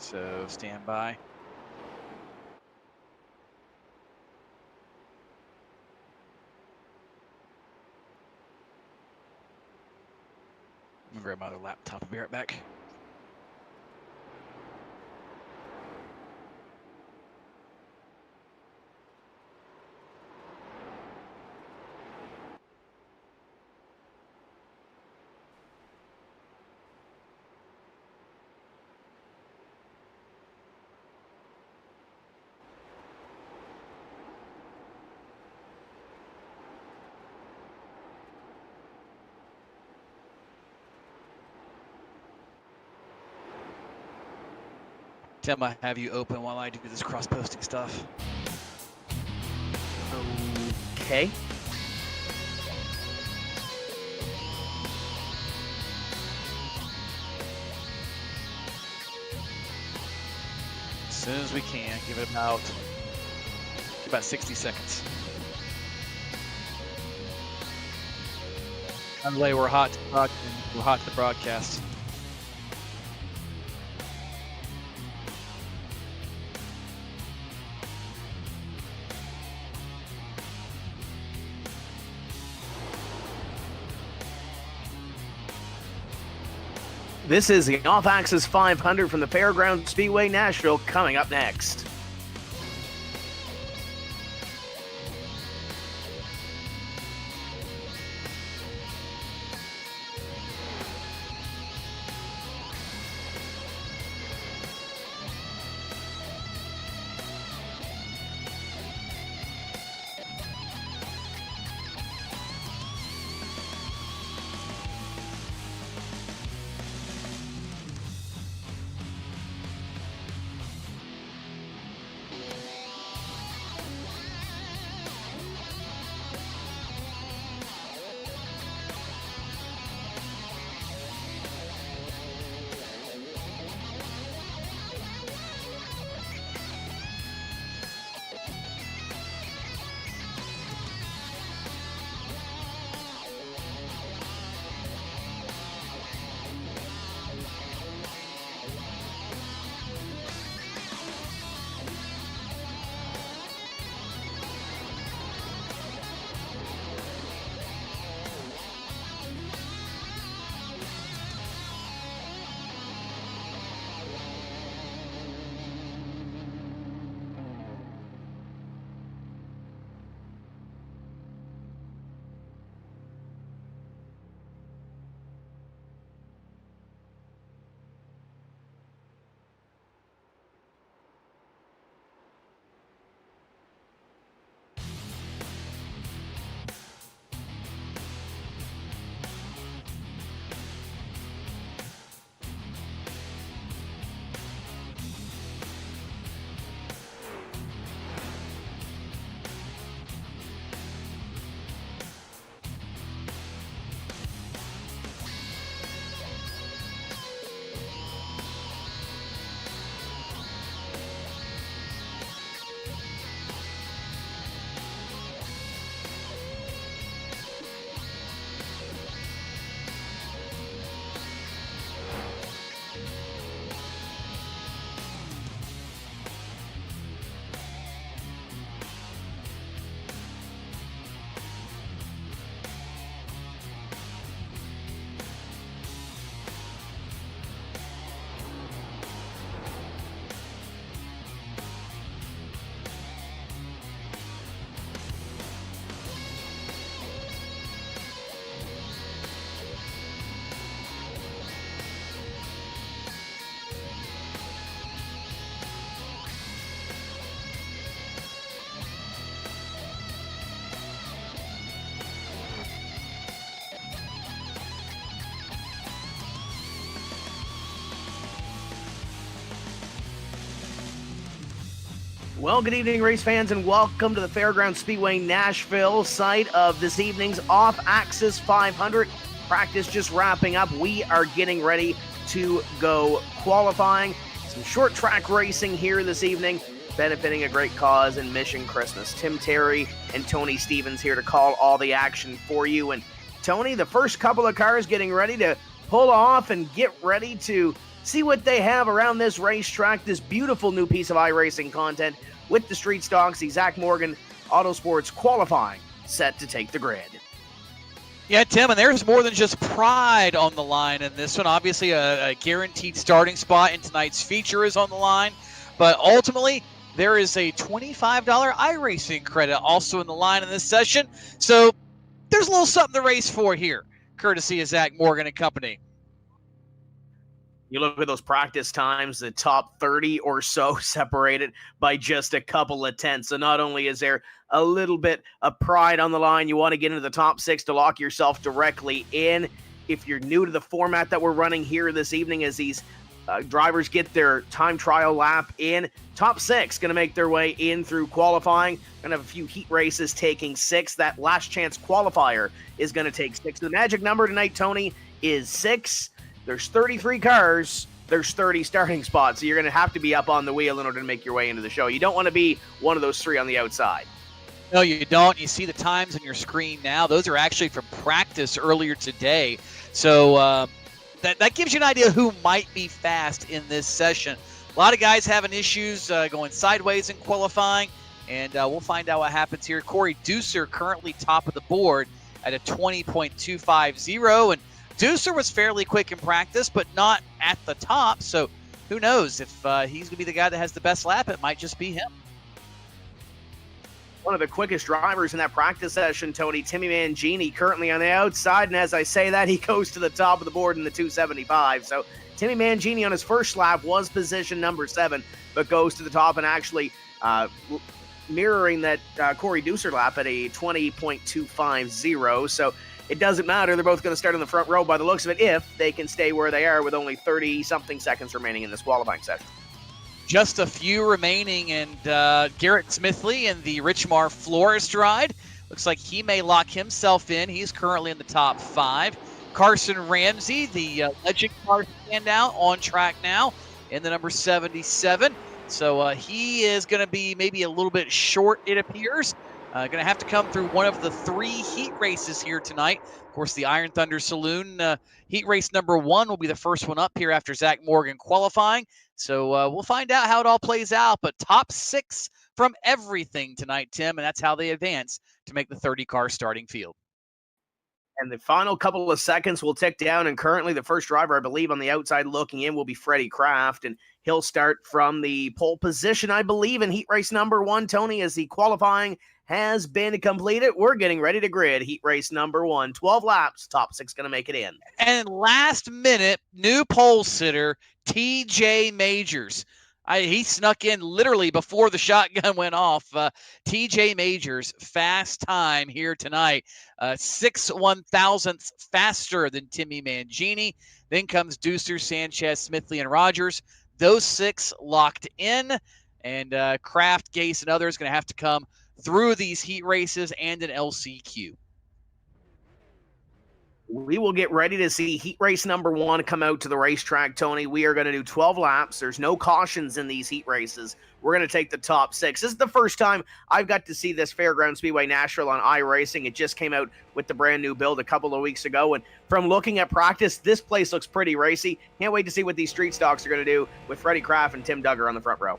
So stand by. I'm gonna grab my other laptop and be right back. Tim, I have you open while I do this cross-posting stuff. Okay. As soon as we can, give it about 60 seconds. By the way, we're hot to broadcast. This is the Off-Axis 500 from the Fairground Speedway Nashville, coming up next. Well, good evening, race fans, and welcome to the Fairground Speedway Nashville, site of this evening's Off-Axis 500. Practice just wrapping up. We are getting ready to go qualifying. Some short track racing here this evening, benefiting a great cause in Mission Christmas. Tim Terry and Tony Stevens here to call all the action for you. And Tony, the first couple of cars getting ready to pull off and get ready to see what they have around this racetrack, this beautiful new piece of iRacing content with the street stocks, the Zach Morgan Autosports qualifying set to take the grid. Yeah, Tim, and there's more than just pride on the line in this one. Obviously, a guaranteed starting spot in tonight's feature is on the line, but ultimately, there is a $25 iRacing credit also in the line in this session. So there's a little something to race for here, courtesy of Zach Morgan and company. You look at those practice times, the top 30 or so separated by just a couple of tenths. So not only is there a little bit of pride on the line, you want to get into the top 6 to lock yourself directly in. If you're new to the format that we're running here this evening as these drivers get their time trial lap in, top 6 going to make their way in through qualifying. Going to have a few heat races taking 6. That last chance qualifier is going to take 6. The magic number tonight, Tony, is 6. There's 33 cars. There's 30 starting spots. So you're going to have to be up on the wheel in order to make your way into the show. You don't want to be one of those 3 on the outside. No, you don't. You see the times on your screen now. Those are actually from practice earlier today. So that gives you an idea who might be fast in this session. A lot of guys having issues going sideways in qualifying, and we'll find out what happens here. Corey Deucer currently top of the board at a 20.250, and Deucer was fairly quick in practice, but not at the top. So who knows if he's going to be the guy that has the best lap? It might just be him. One of the quickest drivers in that practice session, Tony, Timmy Mangini, currently on the outside. And as I say that, he goes to the top of the board in the 275. So Timmy Mangini on his first lap was position number 7, but goes to the top and actually mirroring that Corey Deucer lap at a 20.250. So it doesn't matter. They're both going to start in the front row by the looks of it if they can stay where they are with only 30-something seconds remaining in this qualifying session. Just a few remaining, and Garrett Smithley in the Richmar Florist ride. Looks like he may lock himself in. He's currently in the top 5. Carson Ramsey, the legend car standout, on track now in the number 77. So he is going to be maybe a little bit short, it appears. Going to have to come through one of the 3 heat races here tonight. Of course, the Iron Thunder Saloon heat race number 1 will be the first one up here after Zach Morgan qualifying. So we'll find out how it all plays out. But top 6 from everything tonight, Tim, and that's how they advance to make the 30-car starting field. And the final couple of seconds will tick down, and currently the first driver, I believe, on the outside looking in will be Freddie Kraft, and he'll start from the pole position, I believe, in heat race number 1, Tony, as the qualifying has been completed. We're getting ready to grid heat race number 1. 12 laps, top 6 going to make it in. And last minute, new pole sitter, TJ Majors. He snuck in literally before the shotgun went off. TJ Majors, fast time here tonight. 6 1,000ths faster than Timmy Mangini. Then comes Deucer, Sanchez, Smithley, and Rogers. Those 6 locked in. And Kraft, Gase, and others going to have to come through these heat races and an LCQ. We will get ready to see heat race number 1 come out to the racetrack, Tony. We are going to do 12 laps. There's no cautions in these heat races. We're going to take the top 6. This is the first time I've got to see this Fairground Speedway Nashville on iRacing. It just came out with the brand new build a couple of weeks ago. And from looking at practice, this place looks pretty racy. Can't wait to see what these street stocks are going to do with Freddie Kraft and Tim Duggar on the front row.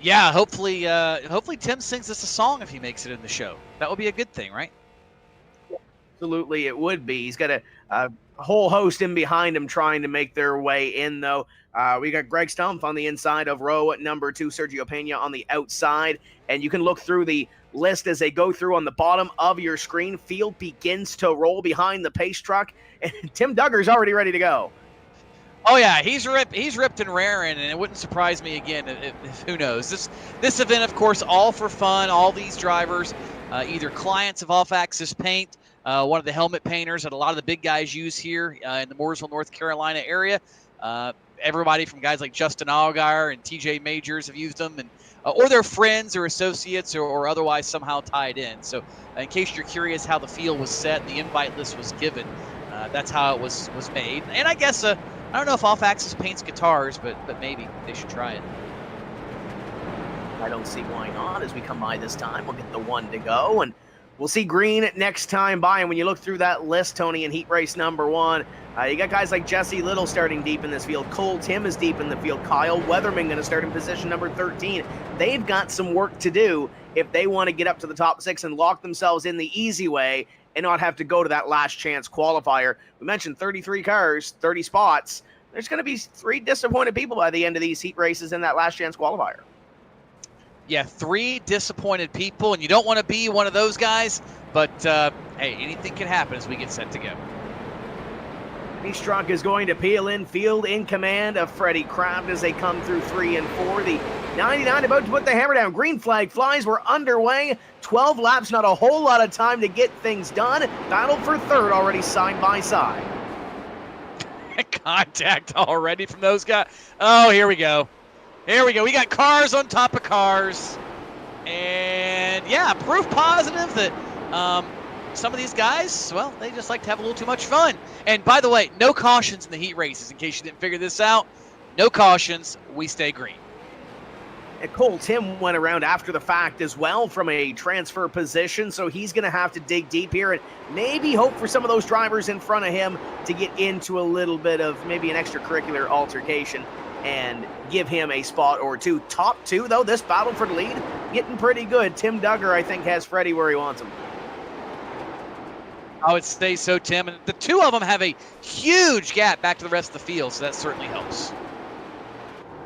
Yeah, hopefully Tim sings us a song if he makes it in the show. That would be a good thing, right? Absolutely, it would be. He's got a whole host in behind him trying to make their way in, though. We got Greg Stumpf on the inside of row number 2, Sergio Pena on the outside. And you can look through the list as they go through on the bottom of your screen. Field begins to roll behind the pace truck, and Tim Duggar's already ready to go. Oh yeah, he's ripped and raring, and it wouldn't surprise me again. If who knows? This event, of course, all for fun. All these drivers, either clients of Off Axis Paint, one of the helmet painters that a lot of the big guys use here in the Mooresville, North Carolina area. Everybody from guys like Justin Allgaier and TJ Majors have used them, and or their friends or associates or otherwise somehow tied in. So in case you're curious how the field was set, the invite list was given. That's how it was made. And I guess I don't know if Off Axis paints guitars, but maybe they should try it. I don't see why not. As we come by this time, we'll get the 1 to go, and we'll see green next time by. And when you look through that list, Tony, in heat race number 1, You got guys like Jesse Little starting deep in this field. Cole Tim is deep in the field. Kyle Weatherman going to start in position number 13. They've got some work to do if they want to get up to the top 6 and lock themselves in the easy way and not have to go to that last chance qualifier. We mentioned 33 cars, 30 spots. There's going to be 3 disappointed people by the end of these heat races in that last chance qualifier. Yeah, 3 disappointed people, and you don't want to be one of those guys, but hey, anything can happen as we get set to go. Each truck is going to peel in, field in command of Freddie Kraft as they come through 3 and 4. The 99 about to put the hammer down. Green flag flies. We're underway. 12 laps, not a whole lot of time to get things done. Battle for third already side by side. Contact already from those guys. Oh, here we go. Here we go. We got cars on top of cars. And yeah, proof positive that some of these guys, well, they just like to have a little too much fun. And by the way, no cautions in the heat races, in case you didn't figure this out. No cautions. We stay green. And Cole Tim went around after the fact as well from a transfer position, so he's going to have to dig deep here and maybe hope for some of those drivers in front of him to get into a little bit of maybe an extracurricular altercation and give him a spot or 2. Top 2, though, this battle for the lead, getting pretty good. Tim Duggar, I think, has Freddie where he wants him. I would say so, Tim. And the 2 of them have a huge gap back to the rest of the field, so that certainly helps.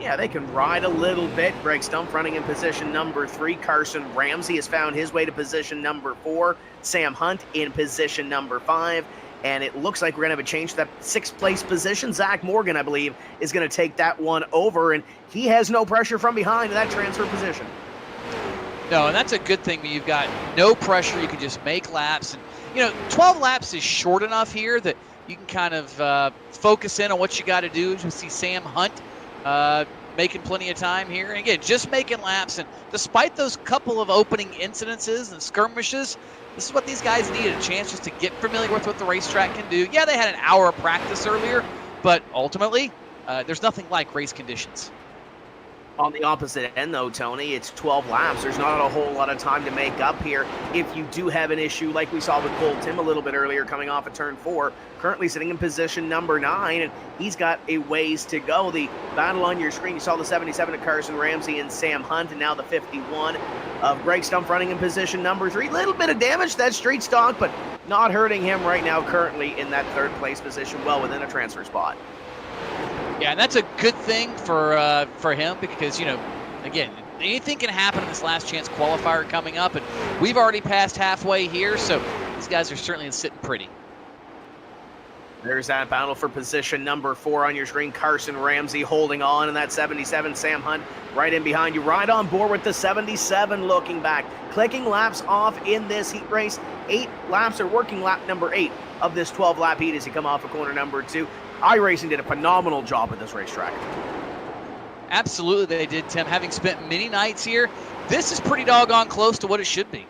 Yeah, they can ride a little bit. Greg Stump running in position number 3. Carson Ramsey has found his way to position number 4. Sam Hunt in position number 5. And it looks like we're going to have a change to that 6th place position. Zach Morgan, I believe, is going to take that one over, and he has no pressure from behind in that transfer position. No, and that's a good thing when you've got no pressure. You can just make laps. And, 12 laps is short enough here that you can kind of focus in on what you got to do. You see Sam Hunt making plenty of time here. And again, just making laps. And despite those couple of opening incidences and skirmishes, this is what these guys needed, a chance just to get familiar with what the racetrack can do. Yeah, they had an hour of practice earlier, but ultimately, there's nothing like race conditions. On the opposite end, though, Tony, it's 12 laps. There's not a whole lot of time to make up here. If you do have an issue, like we saw with Cole Tim a little bit earlier, coming off of turn 4, currently sitting in position number 9, and he's got a ways to go. The battle on your screen, you saw the 77 of Carson Ramsey and Sam Hunt, and now the 51 of Greg Stump running in position number 3. Little bit of damage to that street stock, but not hurting him right now, currently in that 3rd place position, well within a transfer spot. Yeah, and that's a good thing for him because, again, anything can happen in this last chance qualifier coming up, and we've already passed halfway here, so these guys are certainly sitting pretty. There's that battle for position number 4 on your screen. Carson Ramsey holding on, and that 77, Sam Hunt, right in behind you. Right on board with the 77 looking back. Clicking laps off in this heat race. 8 laps are working lap number 8 of this 12-lap heat as you come off of corner number 2. iRacing did a phenomenal job at this racetrack. Absolutely they did, Tim. Having spent many nights here, this is pretty doggone close to what it should be.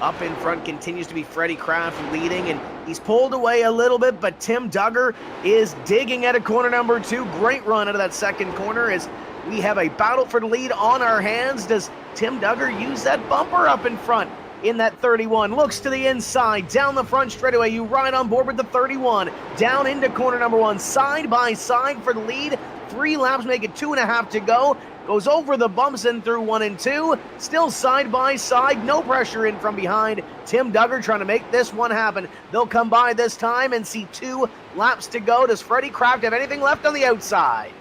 Up in front continues to be Freddie Kraft leading, and he's pulled away a little bit, but Tim Duggar is digging at a corner number 2. Great run out of that second corner as we have a battle for the lead on our hands. Does Tim Duggar use that bumper up in front? In that 31, looks to the inside, down the front straightaway, you ride on board with the 31, down into corner number 1, side by side for the lead, 3 laps, make it 2.5 to go, goes over the bumps and through 1 and 2, still side by side, no pressure in from behind, Tim Duggar trying to make this one happen, they'll come by this time and see 2 laps to go. Does Freddie Kraft have anything left on the outside?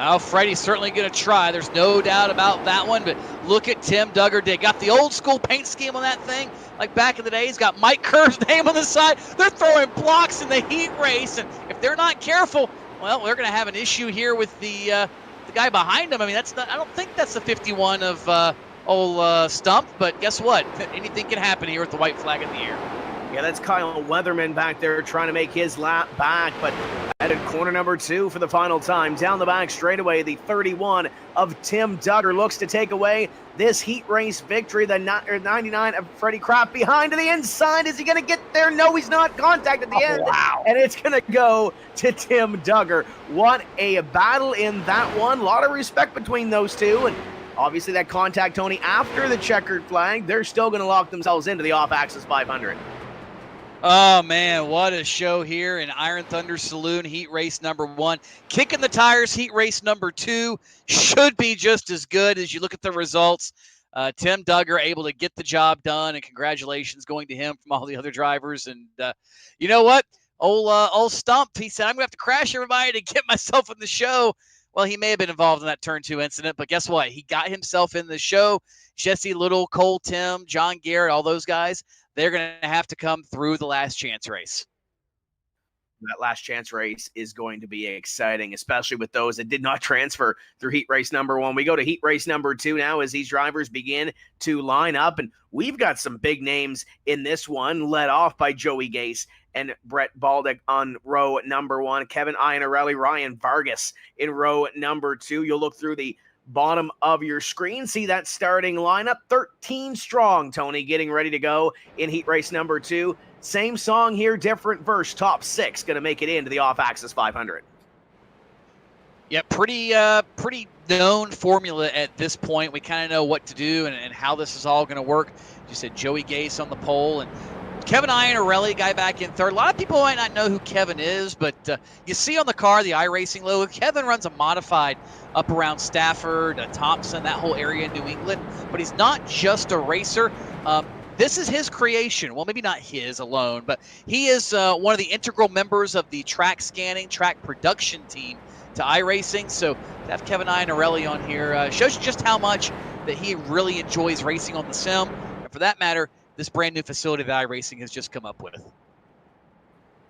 Oh, Freddie's certainly going to try. There's no doubt about that one, but look at Tim Duggar. They got the old school paint scheme on that thing, like back in the day. He's got Mike Kerr's name on the side. They're throwing blocks in the heat race, and if they're not careful, well, they're going to have an issue here with the guy behind him. I mean, I don't think that's the 51 of old Stump, but guess what? Anything can happen here with the white flag in the air. Yeah, that's Kyle Weatherman back there trying to make his lap back, but at corner number 2 for the final time. Down the back straightaway, the 31 of Tim Duggar looks to take away this heat race victory. The 99 of Freddie Kraft behind to the inside. Is he going to get there? No, he's not. Contact at the end. Wow. And it's going to go to Tim Duggar. What a battle in that one. A lot of respect between those two. And obviously that contact, Tony, after the checkered flag, they're still going to lock themselves into the off-axis 500. Oh, man, what a show here in Iron Thunder Saloon, heat race number 1. Kicking the tires, heat race number 2 should be just as good as you look at the results. Tim Duggar able to get the job done, and congratulations going to him from all the other drivers. And you know what? Old Stump, he said, I'm going to have to crash everybody to get myself in the show. Well, he may have been involved in that turn 2 incident, but guess what? He got himself in the show. Jesse Little, Cole Tim, John Garrett, all those guys, they're going to have to come through the last chance race. That last chance race is going to be exciting, especially with those that did not transfer through heat race number 1. We go to heat race number 2 now as these drivers begin to line up, and we've got some big names in this one, led off by Joey Gase and Brett Baldick on row number 1, Kevin Iannarelli, Ryan Vargas in row number 2. You'll look through the bottom of your screen, see that starting lineup, 13 strong, Tony, getting ready to go in heat race number 2. Same song here, different verse, top 6 going to make it into the off-axis 500. Yeah, pretty known formula at this point. We kind of know what to do and how this is all going to work. You said Joey Gase on the pole and Kevin Iannarelli, guy back in third. A lot of people might not know who Kevin is, but you see on the car, the iRacing logo, Kevin runs a modified up around Stafford, Thompson, that whole area in New England. But he's not just a racer. This is his creation. Well, maybe not his alone, but he is one of the integral members of the track scanning, track production team to iRacing. So to have Kevin Iannarelli on here shows you just how much that he really enjoys racing on the sim. And for that matter, this brand new facility that iRacing has just come up with.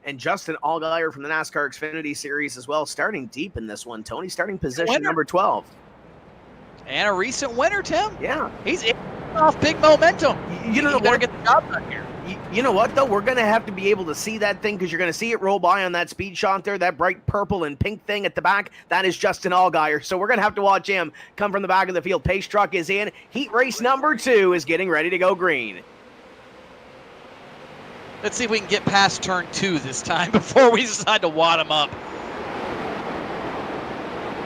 And Justin Allgaier from the NASCAR Xfinity Series as well, starting deep in this one, Tony, starting position number 12. And a recent winner, Tim. Yeah. He's off big momentum. You know, better get the job done here. You know what, though? We're going to have to be able to see that thing because you're going to see it roll by on that speed shot there, that bright purple and pink thing at the back. That is Justin Allgaier. So we're going to have to watch him come from the back of the field. Pace truck is in. Heat race number 2 is getting ready to go green. Let's see if we can get past turn 2 this time before we decide to wad him up.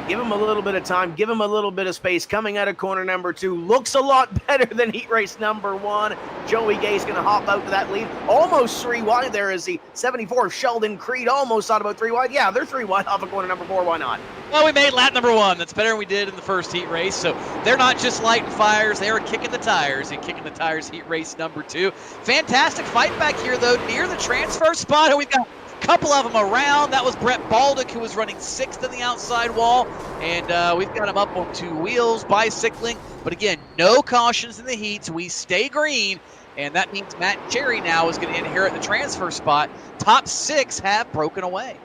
Give him a little bit of time. Give him a little bit of space. Coming out of corner number 2. Looks a lot better than heat race number 1. Joey Gase going to hop out to that lead. Almost 3 wide there as the 74 Sheldon Creed almost thought about 3 wide. Yeah, they're 3 wide off of corner number 4. Why not? Well, we made lap number 1. That's better than we did in the first heat race. So they're not just lighting fires. They are kicking the tires and kicking the tires heat race number 2. Fantastic fight back here, though, near the transfer spot. And we've got couple of them around. That was Brett Baldick, who was running 6th in the outside wall, and we've got him up on 2 wheels, bicycling. But again, no cautions in the heats. We stay green, and that means Matt Cherry now is going to inherit the transfer spot. Top 6 have broken away.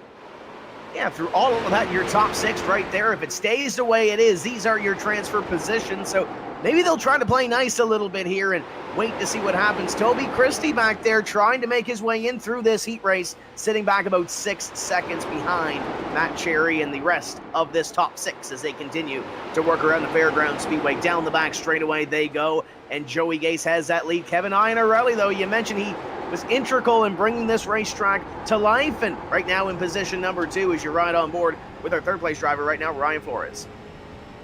Yeah, through all of that, your top 6 right there. If it stays the way it is, these are your transfer positions. So maybe they'll try to play nice a little bit here and wait to see what happens. Toby Christie back there trying to make his way in through this heat race, sitting back about 6 seconds behind Matt Cherry and the rest of this top 6 as they continue to work around the Fairground Speedway. Down the back straightaway they go, and Joey Gase has that lead. Kevin Iannarelli, though, you mentioned he was integral in bringing this racetrack to life, and right now in position number 2 as you ride on board with our third place driver right now, Ryan Flores.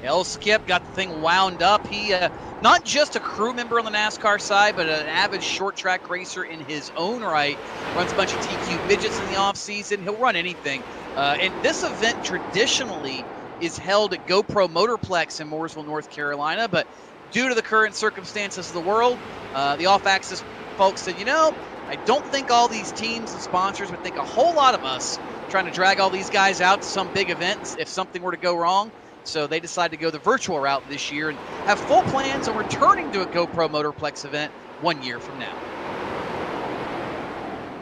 El Skip got the thing wound up. He not just a crew member on the NASCAR side, but an avid short track racer in his own right. Runs a bunch of TQ midgets in the off season. He'll run anything. And this event traditionally is held at GoPro Motorplex in Mooresville, North Carolina, but due to the current circumstances of the world, the off-axis folks said, you know, I don't think all these teams and sponsors would think a whole lot of us trying to drag all these guys out to some big events if something were to go wrong. So they decided to go the virtual route this year and have full plans on returning to a GoPro Motorplex event 1 year from now.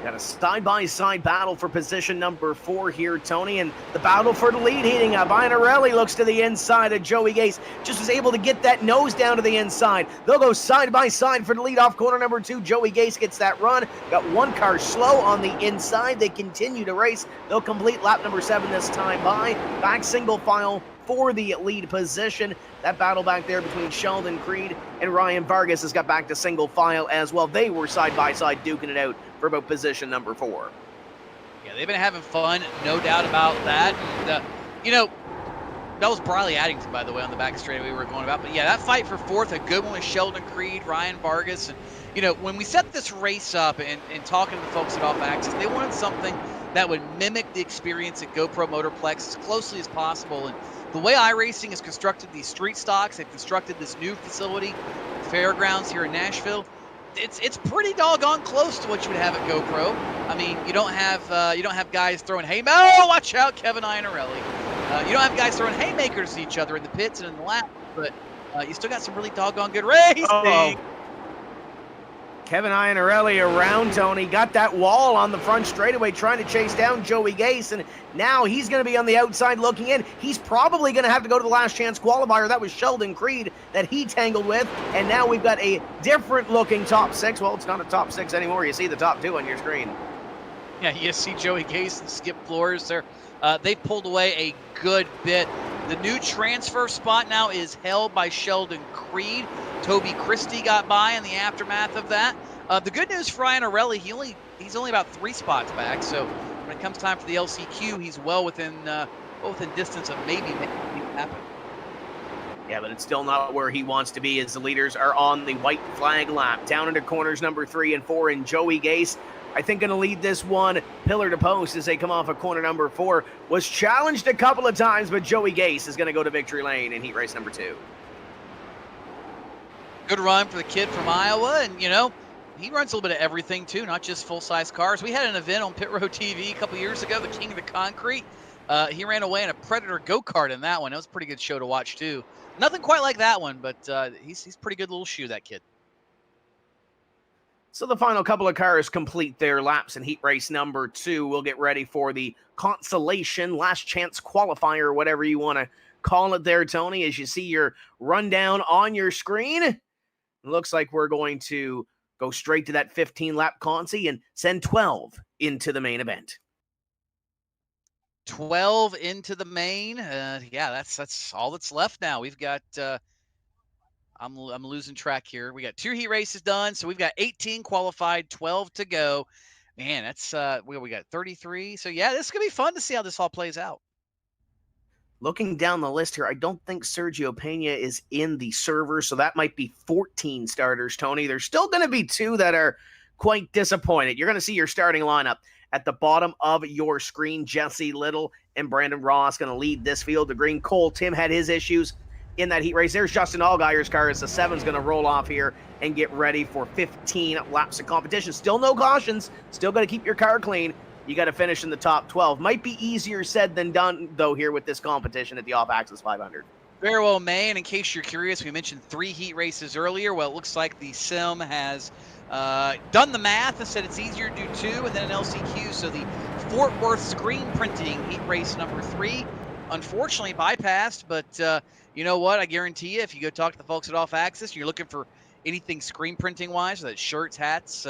Got a side-by-side battle for position number 4 here, Tony, and the battle for the lead heating up. Iannarelli looks to the inside of Joey Gase. Just was able to get that nose down to the inside. They'll go side-by-side for the lead off corner number 2. Joey Gase gets that run. Got one car slow on the inside. They continue to race. They'll complete lap number 7 this time by. Back single file for the lead position. That battle back there between Sheldon Creed and Ryan Vargas has got back to single file as well. They were side-by-side duking it out for about position number 4. Yeah, they've been having fun, no doubt about that. And, you know, was Briley Addington, by the way, on the back straightaway we were going about. But yeah, that fight for fourth, a good one with Sheldon Creed, Ryan Vargas. And, you know, when we set this race up and talking to the folks at Off Axis, they wanted something that would mimic the experience at GoPro Motorplex as closely as possible. And the way iRacing has constructed these street stocks, they've constructed this new facility, fairgrounds here in Nashville. It's pretty doggone close to what you would have at GoPro. I mean, you don't have guys throwing oh, watch out, Kevin Iannarelli. You don't have guys throwing haymakers at each other in the pits and in the lap, but you still got some really doggone good racing. Uh-oh. Kevin Iannarelli around, Tony. Got that wall on the front straightaway trying to chase down Joey Gase, and now he's going to be on the outside looking in. He's probably going to have to go to the last chance qualifier. That was Sheldon Creed that he tangled with, and now we've got a different looking top six. Well, it's not a top six anymore. You see the top two on your screen. Yeah, you see Joey Gase and Skip Flores there. They pulled away a good bit. The new transfer spot now is held by Sheldon Creed. Toby Christie got by in the aftermath of that. The good news for Iannarelli, he's only about 3 spots back. So when it comes time for the LCQ, he's well within distance of maybe making it happen. Yeah, but it's still not where he wants to be as the leaders are on the white flag lap. Down into corners number 3 and 4, and Joey Gase, I think, going to lead this one pillar to post as they come off of corner number 4. Was challenged a couple of times, but Joey Gase is going to go to victory lane in heat race number 2. Good run for the kid from Iowa, and, you know, he runs a little bit of everything, too, not just full-size cars. We had an event on Pit Road TV a couple years ago, the King of the Concrete. He ran away in a Predator go-kart in that one. That was a pretty good show to watch, too. Nothing quite like that one, but he's pretty good little shoe, that kid. So the final couple of cars complete their laps in heat race number 2. We'll get ready for the consolation, last chance qualifier, whatever you want to call it there, Tony. As you see your rundown on your screen, it looks like we're going to go straight to that 15-lap consi and send 12 into the main event. 12 into the main. Yeah, that's all that's left now. We've got I'm losing track here. We got 2 heat races done, so we've got 18 qualified, 12 to go. Man, that's we got 33. So yeah, this is gonna be fun to see how this all plays out. Looking down the list here, I don't think Sergio Pena is in the server, so that might be 14 starters, Tony. There's still going to be 2 that are quite disappointed. You're going to see your starting lineup at the bottom of your screen. Jesse Little and Brandon Ross going to lead this field. The green Cole Tim had his issues in that heat race. There's Justin Allgaier's car as the 7's going to roll off here and get ready for 15 laps of competition. Still no cautions. Still got to keep your car clean. You got to finish in the top 12. Might be easier said than done, though, here with this competition at the Off Axis 500. Very well, May. And in case you're curious, we mentioned 3 heat races earlier. Well, it looks like the sim has done the math and said it's easier to do 2 and then an LCQ. So the Fort Worth screen printing heat race number 3, unfortunately bypassed. But you know what? I guarantee you, if you go talk to the folks at Off Axis, you're looking for anything screen printing wise, so that's shirts, hats,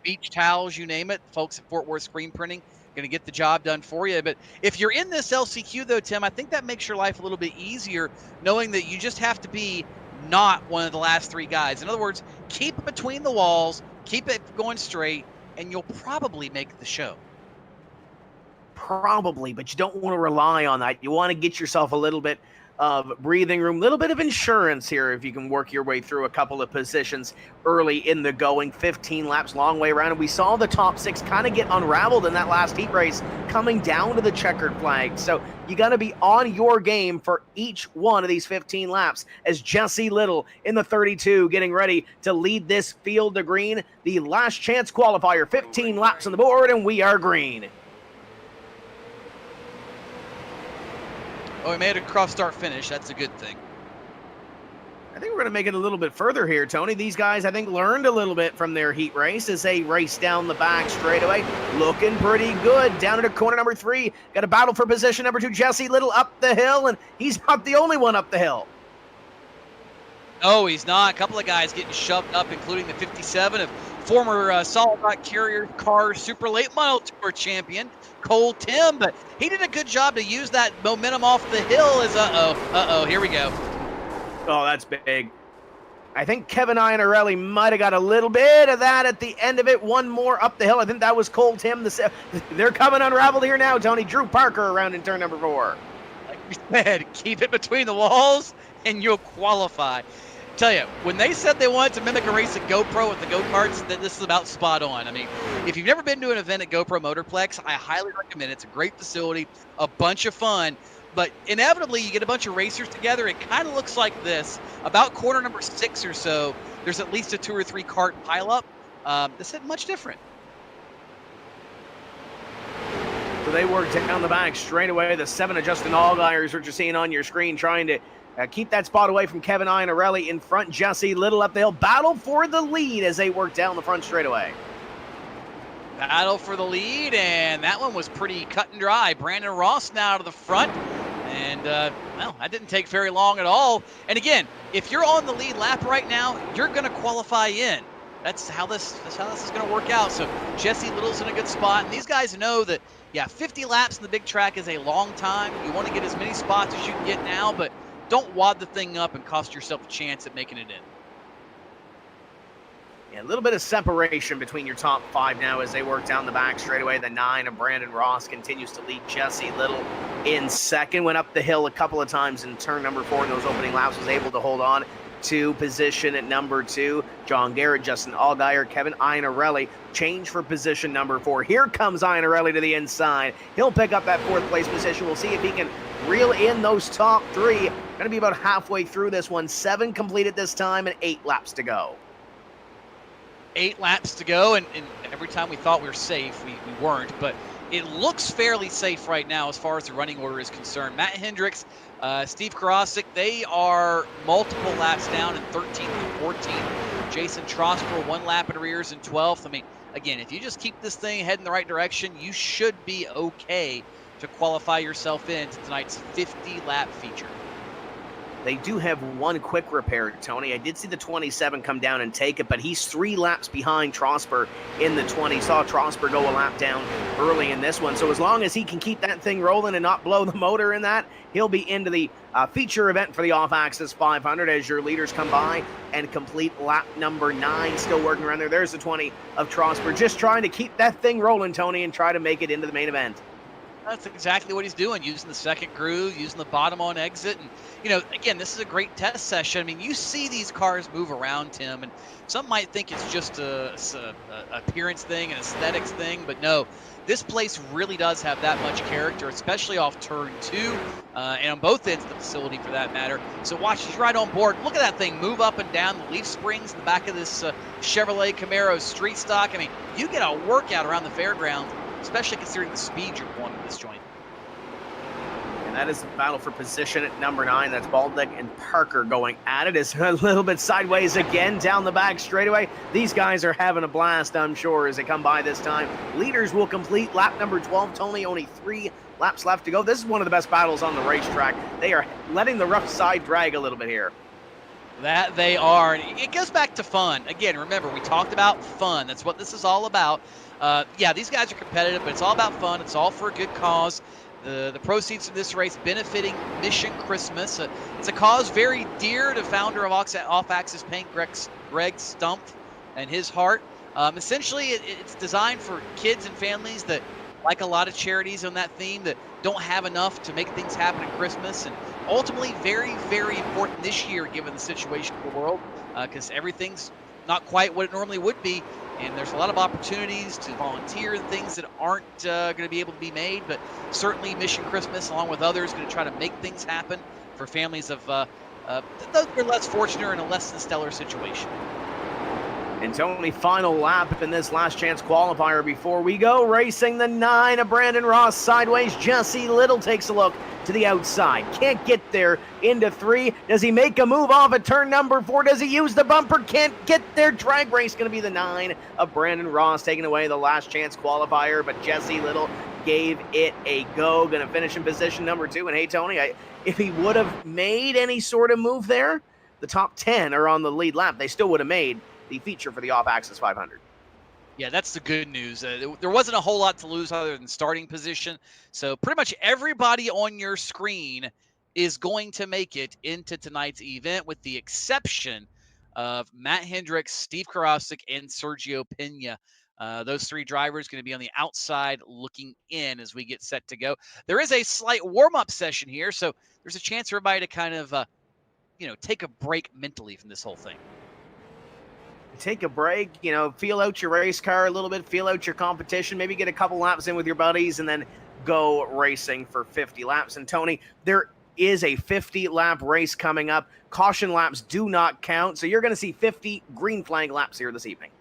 beach towels, you name it. Folks at Fort Worth Screen Printing going to get the job done for you. But if you're in this LCQ, though, Tim, I think that makes your life a little bit easier, knowing that you just have to be not one of the last 3 guys. In other words, keep it between the walls, keep it going straight, and you'll probably make the show. Probably, but you don't want to rely on that. You want to get yourself a little bit of breathing room, a little bit of insurance here if you can work your way through a couple of positions early in the going. 15 laps, long way around, and we saw the top 6 kind of get unraveled in that last heat race coming down to the checkered flag. So you got to be on your game for each one of these 15 laps as Jesse Little in the 32 getting ready to lead this field to green. The last chance qualifier, 15 laps on the board, and we are green. Oh, we made a cross start finish. That's a good thing. I think we're going to make it a little bit further here, Tony. These guys, I think, learned a little bit from their heat race as they race down the back straightaway. Looking pretty good. Down into corner number 3. Got a battle for position number 2. Jesse Little up the hill, and he's not the only one up the hill. No, he's not. A couple of guys getting shoved up, including the 57 of former Solid Rock Carrier Car Super Late Model Tour champion, Cole Tim, but he did a good job to use that momentum off the hill as here we go. Oh, that's big. I think Kevin Iannarelli might have got a little bit of that at the end of it. One more up the hill. I think that was Cole Tim. They're coming unraveled here now, Tony. Drew Parker around in turn number 4. said, keep it between the walls and you'll qualify. Tell you, when they said they wanted to mimic a race at GoPro with the go-karts, that this is about spot on. I mean, if you've never been to an event at GoPro Motorplex, I highly recommend it. It's a great facility, a bunch of fun, but inevitably you get a bunch of racers together. It kind of looks like this. About corner number 6 or so, there's at least a 2 or 3 cart pileup. This isn't much different. So they work down the back straight away. The 7 of Justin Allgaier, what you're seeing on your screen, trying to keep that spot away from Kevin Iannarelli in front. Jesse Little up the hill. Battle for the lead as they work down the front straightaway. Battle for the lead, and that one was pretty cut and dry. Brandon Ross now to the front, and well, that didn't take very long at all. And again, if you're on the lead lap right now, you're going to qualify in. That's how this is going to work out. So Jesse Little's in a good spot, and these guys know that, yeah, 50 laps in the big track is a long time. You want to get as many spots as you can get now, but don't wad the thing up and cost yourself a chance at making it in. Yeah, a little bit of separation between your top 5 now as they work down the back straightaway. The 9 of Brandon Ross continues to lead Jesse Little in second. Went up the hill a couple of times in turn number 4 in those opening laps. Was able to hold on to position at number 2. John Garrett, Justin Allgaier, Kevin Iannarelli change for position number 4. Here comes Iannarelli to the inside. He'll pick up that 4th place position. We'll see if he can reel in those top 3. Going to be about halfway through this one. 7 completed this time and 8 laps to go. 8 laps to go, and every time we thought we were safe, we weren't, but it looks fairly safe right now as far as the running order is concerned. Matt Hendricks, Steve Karasik, they are multiple laps down in 13th and 14th. Jason Trosper, 1 lap in arrears in 12th. I mean, again, if you just keep this thing heading the right direction, you should be okay to qualify yourself into tonight's 50-lap feature. They do have 1 quick repair, Tony. I did see the 27 come down and take it, but he's 3 laps behind Trosper in the 20. Saw Trosper go a lap down early in this one. So as long as he can keep that thing rolling and not blow the motor in that, he'll be into the feature event for the off-axis 500 as your leaders come by and complete lap number 9. Still working around there. There's the 20 of Trosper. Just trying to keep that thing rolling, Tony, and try to make it into the main event. That's exactly what he's doing, using the second groove, using the bottom on exit. And, you know, again, this is a great test session. I mean, you see these cars move around, Tim, and some might think it's just a appearance thing, an aesthetics thing, but no, this place really does have that much character, especially off turn 2 and on both ends of the facility for that matter. So watch, he's right on board. Look at that thing move up and down, the leaf springs in the back of this Chevrolet Camaro street stock. I mean, you get a workout around the fairgrounds, especially considering the speed you're going with this joint. And that is the battle for position at number 9. That's Baldick and Parker going at it. It's a little bit sideways again down the back straightaway. These guys are having a blast, I'm sure, as they come by this time. Leaders will complete lap number 12. Tony, only 3 laps left to go. This is one of the best battles on the racetrack. They are letting the rough side drag a little bit here. That they are. And it goes back to fun. Again, remember, we talked about fun. That's what this is all about. Yeah, these guys are competitive, but it's all about fun. It's all for a good cause. The proceeds from this race benefiting Mission Christmas. It's a cause very dear to founder of Off Axis Paint, Greg Stumpf, and his heart. Essentially, it's designed for kids and families that, like a lot of charities on that theme, that don't have enough to make things happen at Christmas. And ultimately, very, very important this year, given the situation of the world, because everything's not quite what it normally would be. And there's a lot of opportunities to volunteer and things that aren't going to be able to be made. But certainly Mission Christmas, along with others, going to try to make things happen for families of those who are less fortunate or in a less than stellar situation. And Tony, final lap in this last chance qualifier before we go racing. The 9 of Brandon Ross sideways. Jesse Little takes a look to the outside. Can't get there into 3. Does he make a move off at turn number 4? Does he use the bumper? Can't get there. Drag race going to be the 9 of Brandon Ross taking away the last chance qualifier, but Jesse Little gave it a go. Going to finish in position number 2. And hey, Tony, if he would have made any sort of move there, the top 10 are on the lead lap. They still would have made the feature for the off-axis 500. Yeah, that's the good news. There wasn't a whole lot to lose other than starting position. So pretty much everybody on your screen is going to make it into tonight's event, with the exception of Matt Hendricks, Steve Karasik, and Sergio Pena. Those three drivers going to be on the outside looking in as we get set to go. There is a slight warm-up session here, so there's a chance for everybody to kind of, take a break mentally from this whole thing. Take a break, feel out your race car a little bit, feel out your competition, maybe get a couple laps in with your buddies, and then go racing for 50 laps. And Tony, there is a 50-lap race coming up. Caution laps do not count, so you're going to see 50 green flag laps here this evening.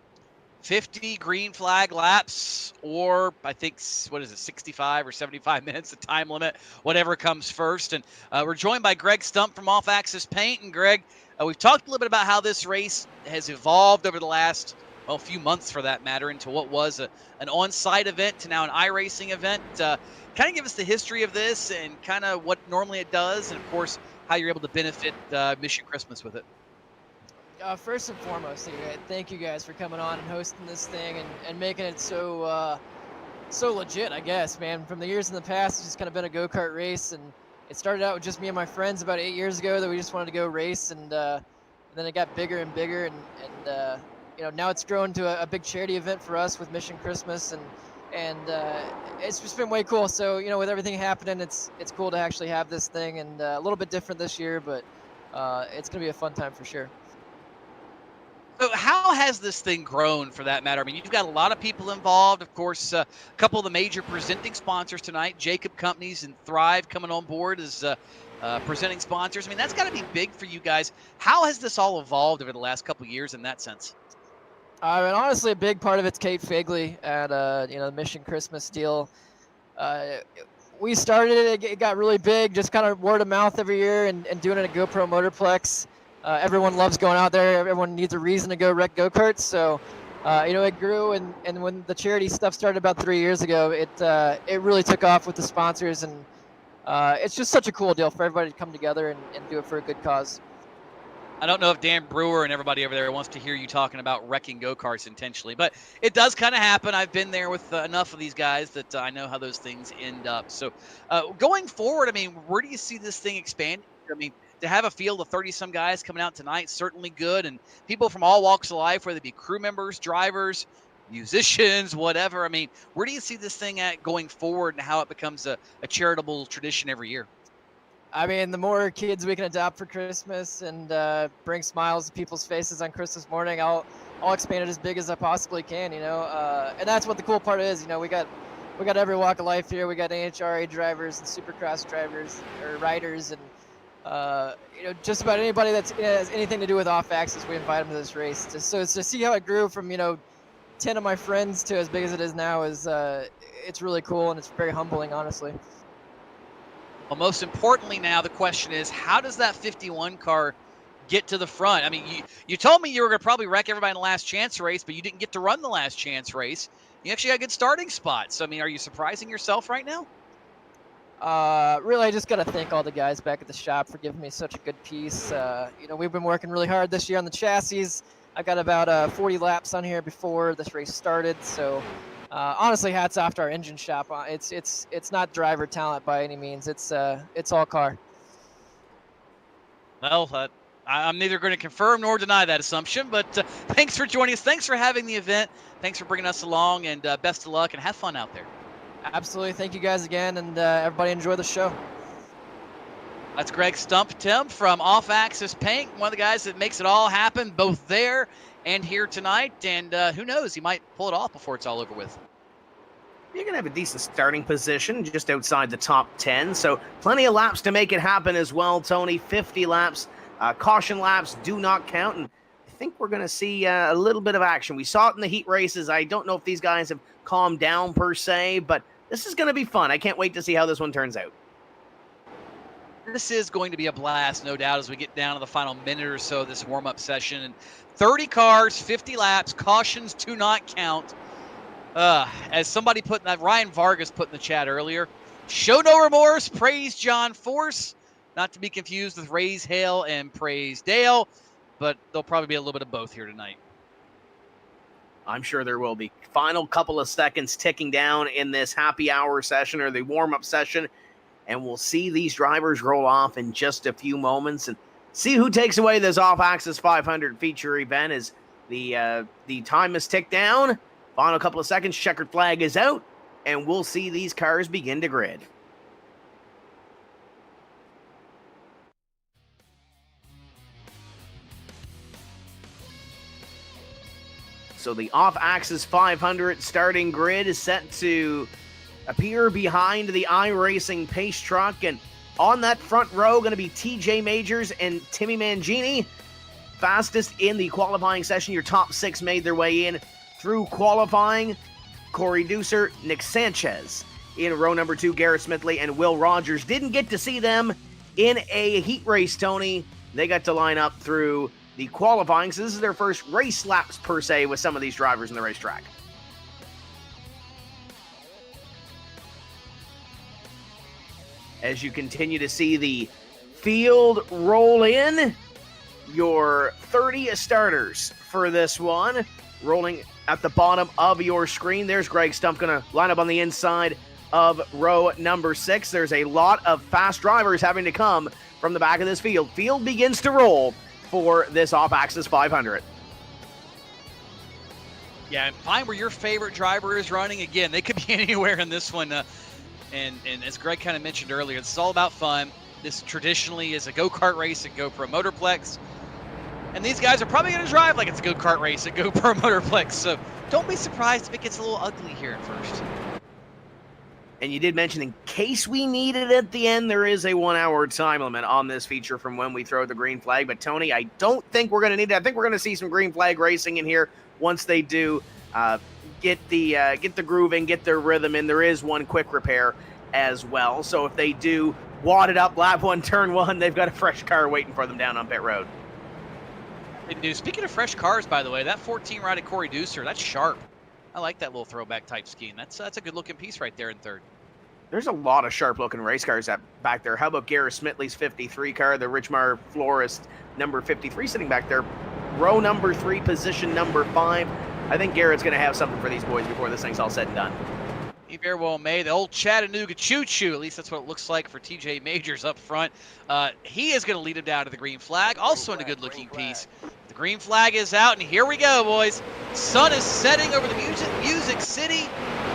50 green flag laps, or I think, 65 or 75 minutes, the time limit, whatever comes first. And we're joined by Greg Stump from Off Axis Paint. And Greg, we've talked a little bit about how this race has evolved over the last, few months for that matter, into what was an on-site event to now an iRacing event. Kind of give us the history of this and kind of what normally it does, and of course, how you're able to benefit Mission Christmas with it. First and foremost, thank you guys for coming on and hosting this thing and making it so legit, I guess, man. From the years in the past, it's just kind of been a go-kart race, and it started out with just me and my friends about 8 years ago that we just wanted to go race, and then it got bigger and bigger, and now it's grown to a big charity event for us with Mission Christmas, and it's just been way cool. So, with everything happening, it's cool to actually have this thing, and a little bit different this year, but it's going to be a fun time for sure. So how has this thing grown, for that matter? I mean, you've got a lot of people involved. Of course, a couple of the major presenting sponsors tonight, Jacob Companies and Thrive, coming on board as presenting sponsors. I mean, that's got to be big for you guys. How has this all evolved over the last couple of years in that sense? I mean, honestly, a big part of it's Kate Figley at the Mission Christmas deal. We started it got really big, just kind of word of mouth every year, and doing it at GoPro Motorplex. Everyone loves going out there. Everyone needs a reason to go wreck go-karts. So, it grew, and when the charity stuff started about 3 years ago, it really took off with the sponsors, and it's just such a cool deal for everybody to come together and do it for a good cause. I don't know if Dan Brewer and everybody over there wants to hear you talking about wrecking go-karts intentionally, but it does kind of happen. I've been there with enough of these guys that I know how those things end up. So going forward, I mean, where do you see this thing expanding? I mean, to have a field of 30-some guys coming out tonight, certainly good, and people from all walks of life, whether it be crew members, drivers, musicians, whatever. I mean, where do you see this thing at going forward, and how it becomes a charitable tradition every year? I mean, the more kids we can adopt for Christmas and bring smiles to people's faces on Christmas morning, I'll expand it as big as I possibly can, and that's what the cool part is. We got every walk of life here. We got NHRA drivers and supercross drivers or riders, and just about anybody that has anything to do with off axis, we invite them to this race. So to see how it grew from 10 of my friends to as big as it is now is it's really cool, and it's very humbling, honestly. Well, most importantly now, the question is, how does that 51 car get to the front? I mean, you told me you were going to probably wreck everybody in the last chance race, but you didn't get to run the last chance race. You actually got a good starting spot. So, I mean, are you surprising yourself right now? Really, I just got to thank all the guys back at the shop for giving me such a good piece. We've been working really hard this year on the chassis. I got about 40 laps on here before this race started, so honestly, hats off to our engine shop. It's not driver talent by any means. It's all car. Well, I'm neither going to confirm nor deny that assumption, but thanks for joining us. Thanks for having the event. Thanks for bringing us along, and best of luck, and have fun out there. Absolutely. Thank you guys again, and everybody enjoy the show. That's Greg Stump, Tim, from Off Axis Paint, one of the guys that makes it all happen, both there and here tonight. And who knows, he might pull it off before it's all over with. You're going to have a decent starting position just outside the top 10. So plenty of laps to make it happen as well, Tony. 50 laps. Caution laps do not count. And I think we're going to see a little bit of action. We saw it in the heat races. I don't know if these guys have calmed down per se, but this is going to be fun. I can't wait to see how this one turns out. This is going to be a blast, no doubt, as we get down to the final minute or so of this warm-up session. And 30 cars, 50 laps, cautions do not count. As somebody put in that, Ryan Vargas put in the chat earlier, show no remorse, praise John Force. Not to be confused with Raise Hale and Praise Dale, but there'll probably be a little bit of both here tonight. I'm sure there will be. Final couple of seconds ticking down in this happy hour session or the warm-up session. And we'll see these drivers roll off in just a few moments and see who takes away this Off Axis 500 feature event as the time is ticked down. Final couple of seconds, checkered flag is out, and we'll see these cars begin to grid. So the off-axis 500 starting grid is set to appear behind the iRacing pace truck, and on that front row going to be TJ Majors and Timmy Mangini. Fastest in the qualifying session. Your top 6 made their way in through qualifying. Corey Deucer, Nick Sanchez. In row number 2, Garrett Smithley and Will Rogers. Didn't get to see them in a heat race, Tony. They got to line up through the qualifying, so this is their first race laps per se with some of these drivers in the racetrack. As you continue to see the field roll in, your 30 starters for this one, rolling at the bottom of your screen. There's Greg Stump going to line up on the inside of row number 6. There's a lot of fast drivers having to come from the back of this field. Field begins to roll for this off-axis 500. Yeah, and find where your favorite driver is running. Again, they could be anywhere in this one. And as Greg kind of mentioned earlier, it's all about fun. This traditionally is a go-kart race at GoPro Motorplex. And these guys are probably going to drive like it's a go-kart race at GoPro Motorplex. So don't be surprised if it gets a little ugly here at first. And you did mention, in case we need it at the end, there is a 1-hour time limit on this feature from when we throw the green flag. But, Tony, I don't think we're going to need it. I think we're going to see some green flag racing in here once they do get the groove in, get their rhythm in. There is one quick repair as well. So if they do wad it up lap 1, turn 1, they've got a fresh car waiting for them down on pit road. They do. Speaking of fresh cars, by the way, that 14 ride at Corey Deucer, that's sharp. I like that little throwback type scheme. That's a good-looking piece right there in third. There's a lot of sharp-looking race cars back there. How about Garrett Smithley's 53 car, the Richmar Florist number 53 sitting back there. Row number 3, position number 5. I think Garrett's going to have something for these boys before this thing's all said and done. He very well may. The old Chattanooga choo-choo, at least that's what it looks like for TJ Majors up front. He is going to lead him down to the green flag, also in a good-looking piece. The green flag is out, and here we go, boys. Sun is setting over the Music City.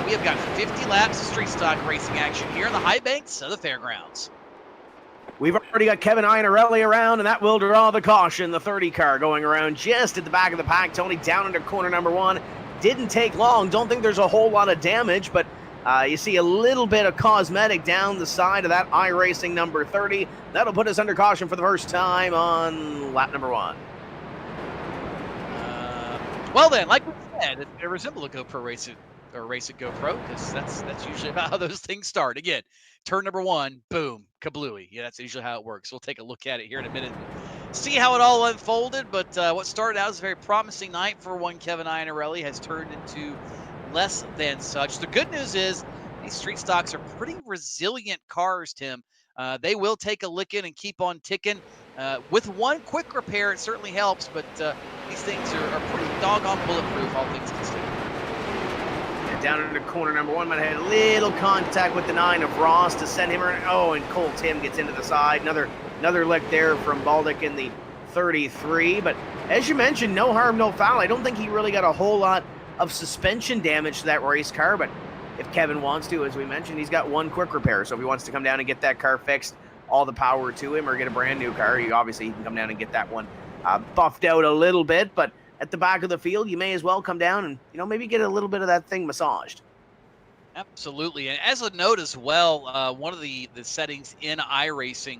We have got 50 laps of street stock racing action here in the high banks of the fairgrounds. We've already got Kevin Iannarelli around, and that will draw the caution. The 30 car going around just at the back of the pack. Tony down into corner number 1. Didn't take long. Don't think there's a whole lot of damage, but you see a little bit of cosmetic down the side of that iRacing number 30. That'll put us under caution for the first time on lap number 1. Well then, like we said, it resembles a GoPro race or race at GoPro, because that's usually about how those things start. Again, turn number 1, boom, kablooey. Yeah, that's usually how it works. We'll take a look at it here in a minute and see how it all unfolded. But what started out as a very promising night for one Kevin Iannarelli has turned into less than such. The good news is these street stocks are pretty resilient cars, Tim. They will take a licking and keep on ticking. With one quick repair, it certainly helps, but these things are pretty doggone bulletproof, all things considered. Down into corner number 1, might have had a little contact with the 9 of Ross to send him around. Oh, and Cole Tim gets into the side. Another lick there from Baldick in the 33. But as you mentioned, no harm, no foul. I don't think he really got a whole lot of suspension damage to that race car, but if Kevin wants to, as we mentioned, he's got one quick repair. So if he wants to come down and get that car fixed, all the power to him, or get a brand new car, he can come down and get that one buffed out a little bit. But at the back of the field, you may as well come down and, maybe get a little bit of that thing massaged. Absolutely. And as a note as well, one of the settings in iRacing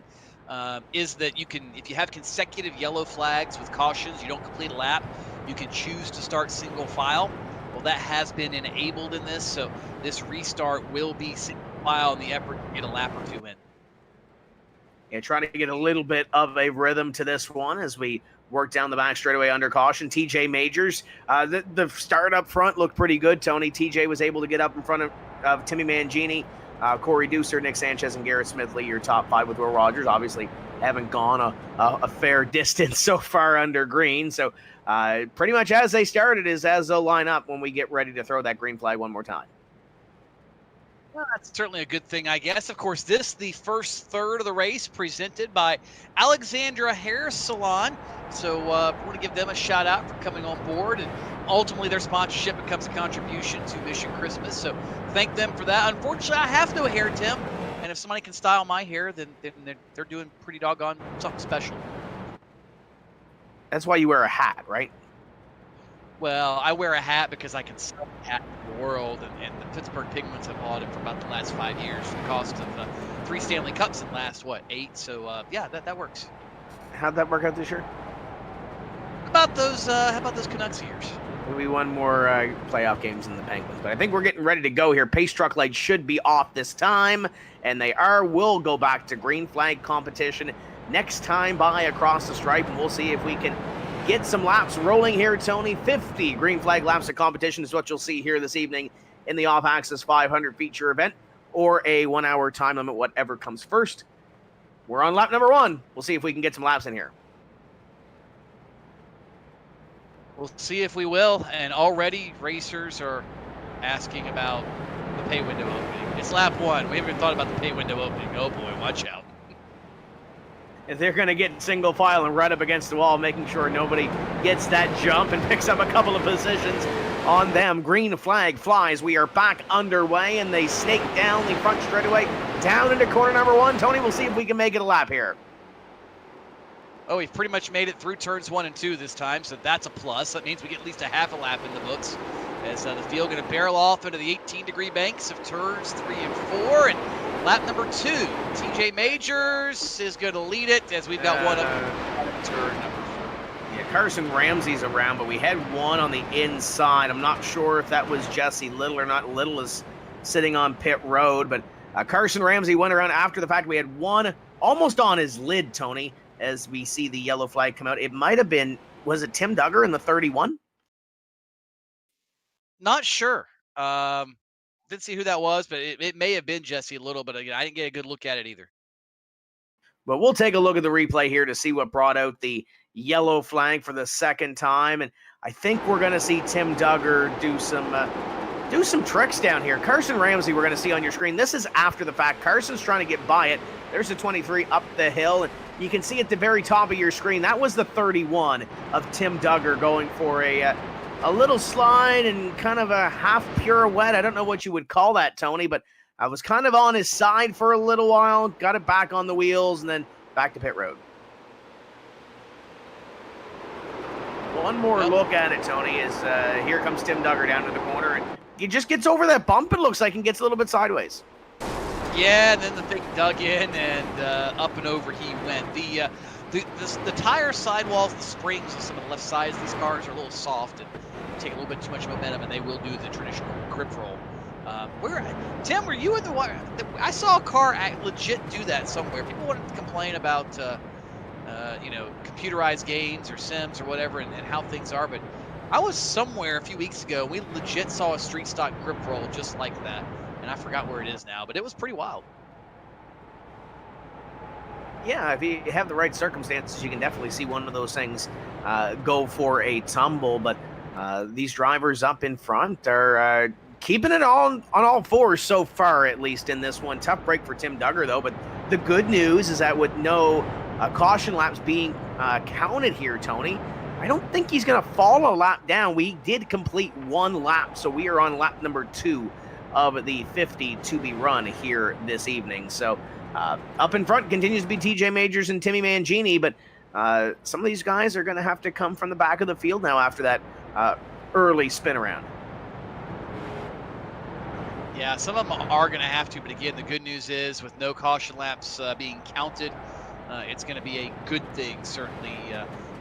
is that you can, if you have consecutive yellow flags with cautions, you don't complete a lap, you can choose to start single file. Well, that has been enabled in this, so this restart will be single file in the effort to get a lap or 2 in. Yeah, trying to get a little bit of a rhythm to this one as we work down the back straightaway under caution. TJ Majors, the start up front looked pretty good, Tony. TJ was able to get up in front of Timmy Mangini, Corey Deucer, Nick Sanchez, and Garrett Smithley, your top 5 with Will Rogers. Obviously haven't gone a fair distance so far under green. So pretty much as they started is as they'll line up when we get ready to throw that green flag one more time. Well, that's certainly a good thing, I guess. Of course, the first third of the race, presented by Alexandra Hair Salon. So I want to give them a shout out for coming on board, and ultimately their sponsorship becomes a contribution to Mission Christmas. So thank them for that. Unfortunately, I have no hair, Tim, and if somebody can style my hair, then they're doing pretty doggone something special. That's why you wear a hat, right? Well, I wear a hat because I can sell a hat in the world, and the Pittsburgh Penguins have bought it for about the last 5 years for the cost of 3 Stanley Cups in the last, 8? So, yeah, that works. How'd that work out this year? How about those Canucks years? Maybe one more playoff games in the Penguins. But I think we're getting ready to go here. Pace truck lights should be off this time, and they are. We'll go back to green flag competition next time by across the stripe, and we'll see if we can get some laps rolling here, Tony. 50 green flag laps of competition is what you'll see here this evening in the off-axis 500 feature event, or a 1-hour time limit, whatever comes first. We're on lap number 1. We'll see if we can get some laps in here. We'll see if we will, and already racers are asking about the pay window opening. It's lap 1. We haven't even thought about the pay window opening. Oh boy, watch out. If they're going to get single file and right up against the wall, making sure nobody gets that jump and picks up a couple of positions on them. Green flag flies. We are back underway, and they snake down the front straightaway, down into corner number 1. Tony, we'll see if we can make it a lap here. Oh, we've pretty much made it through turns 1 and 2 this time, so that's a plus. That means we get at least a half a lap in the books, as the field going to barrel off into the 18-degree banks of turns 3 and 4. And lap number 2, TJ Majors is going to lead it, as we've got one up turn number 4. Yeah, Carson Ramsey's around, but we had one on the inside. I'm not sure if that was Jesse Little or not. Little is sitting on pit road, but Carson Ramsey went around after the fact. We had one almost on his lid, Tony, as we see the yellow flag come out. It might have been, was it Tim Duggar in the 31? Not sure. Didn't see who that was, but it may have been Jesse Little, but again, I didn't get a good look at it either. But we'll take a look at the replay here to see what brought out the yellow flag for the second time. And I think we're going to see Tim Duggar do some tricks down here. Carson Ramsey, we're going to see on your screen. This is after the fact. Carson's trying to get by it. There's a 23 up the hill, and you can see at the very top of your screen, that was the 31 of Tim Duggar going for a little slide and kind of a half pirouette. I don't know what you would call that, Tony, but I was kind of on his side for a little while, got it back on the wheels, and then back to pit road. One more look at it, Tony, is here comes Tim Duggar down to the corner, and he just gets over that bump, it looks like, and gets a little bit sideways. Yeah, and then the thing dug in, and up and over he went. The tire sidewalls, the springs on some of the left sides of these cars are a little soft and take a little bit too much momentum, and they will do the traditional grip roll. Tim, were you in the wire? I saw a car legit do that somewhere. People wanted to complain about, computerized games or sims or whatever, and how things are. But I was somewhere a few weeks ago. We legit saw a street stock grip roll just like that, and I forgot where it is now. But it was pretty wild. Yeah, if you have the right circumstances, you can definitely see one of those things go for a tumble. But these drivers up in front are keeping it on all fours so far, at least in this one. Tough break for Tim Duggar, though. But the good news is that with no caution laps being counted here, Tony, I don't think he's going to fall a lap down. We did complete one lap, so we are on lap number 2 of the 50 to be run here this evening. So up in front continues to be TJ Majors and Timmy Mangini, but some of these guys are going to have to come from the back of the field now after that early spin around. Yeah, some of them are going to have to, but again, the good news is with no caution laps being counted, it's going to be a good thing, certainly.